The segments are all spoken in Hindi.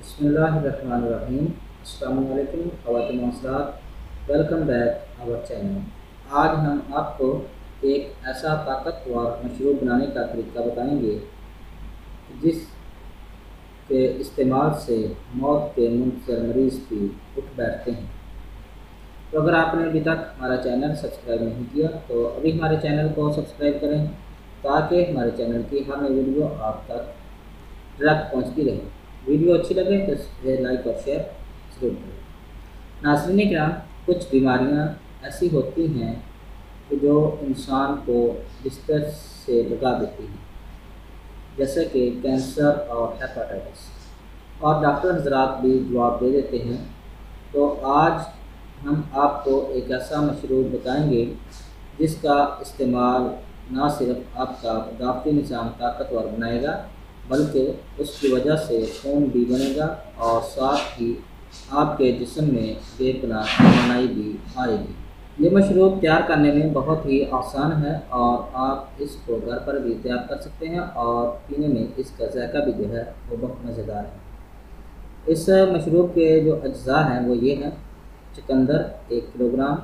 बिस्मिल्लाहिर्रहमानिर्रहीम। अस्सलामु अलैकुम ख़वातीन व हज़रात, वेलकम बैक आवर चैनल। आज हम आपको एक ऐसा ताकतवर मशरूब बनाने का तरीका बताएंगे जिसके इस्तेमाल से मौत के मुंतज़र मरीज़ भी उठ बैठते हैं। तो अगर आपने अभी तक हमारा चैनल सब्सक्राइब नहीं किया तो अभी हमारे चैनल को सब्सक्राइब करें ताकि हमारे चैनल की हर नई वीडियो आप तक डायरेक्ट पहुँचती रहे। वीडियो अच्छी लगे तो इसे लाइक और शेयर ज़रूर करें। नाज़रीन किराम, कुछ बीमारियां ऐसी होती हैं कि जो इंसान को बिस्तर से लगा देती हैं, जैसे कि कैंसर और हेपेटाइटिस, और डॉक्टर हज़रात भी जवाब दे देते हैं। तो आज हम आपको एक ऐसा मशरूब बताएंगे जिसका इस्तेमाल ना सिर्फ आपका दाफ़ी निज़ाम ताकतवर बनाएगा बल्कि उसकी वजह से खून भी बनेगा और साथ ही आपके जिस्म में बेपनाह तवानाई भी आएगी। ये मशरूब तैयार करने में बहुत ही आसान है और आप इसको घर पर भी तैयार कर सकते हैं और पीने में इसका जायका भी जो है वो बहुत मज़ेदार है। इस मशरूब के जो अज्जा हैं वो ये हैं: चुकंदर 1 किलोग्राम,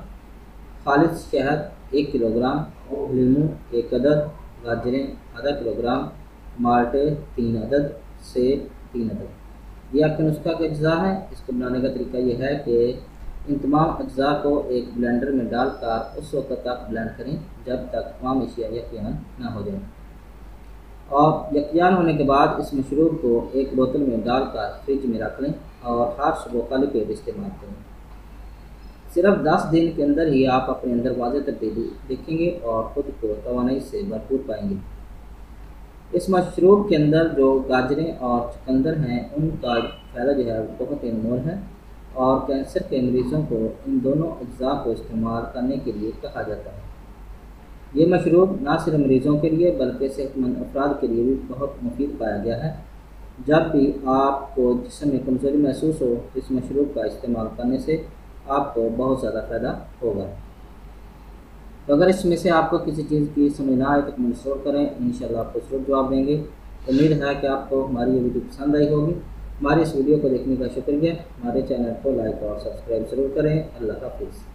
खालिस शहद 1 किलोग्राम, लीमू 1 अदद, गाजरें आधा किलोग्राम, माल्टे 3 अदद, सेब 3 अदद। ये आपके नुस्खा का अज्जा है। इसको बनाने का तरीका ये है कि इन तमाम अज्जा को एक ब्लेंडर में डालकर उस वक्त तक ब्लेंड करें जब तक तमाम अशिया यकजान ना हो जाए, और यकजान होने के बाद इस मशरूब को एक बोतल में डालकर फ्रिज में रख लें और हर सुबह खाली पेट इस्तेमाल करें। सिर्फ 10 दिन के अंदर ही आप अपने अंदर वाज़ेह तब्दीली देखेंगे और ख़ुद को तवानाई से भरपूर पाएंगे। इस मशरूब के अंदर जो गाजरें और चुकंदर हैं उनका फ़ायदा जो है बहुत ही अनमोल है और कैंसर के मरीज़ों को इन दोनों अज्जा को इस्तेमाल करने के लिए कहा जाता है। ये मशरूब ना सिर्फ मरीज़ों के लिए बल्कि सेहतमंद अफराद के लिए भी बहुत मुफीद पाया गया है। जब भी आपको जिस्म में कमज़ोरी महसूस हो इस मशरूब का इस्तेमाल करने से आपको बहुत ज़्यादा फ़ायदा होगा। तो अगर इसमें से आपको किसी चीज़ की समझ ना आए तो कमेंट ज़रूर करें, इंशाल्लाह आपको ज़रूर जवाब देंगे। उम्मीद है कि आपको हमारी ये वीडियो पसंद आई होगी। हमारी इस वीडियो को देखने का शुक्रिया। हमारे चैनल को लाइक और सब्सक्राइब ज़रूर करें। अल्लाह हाफ़िज़।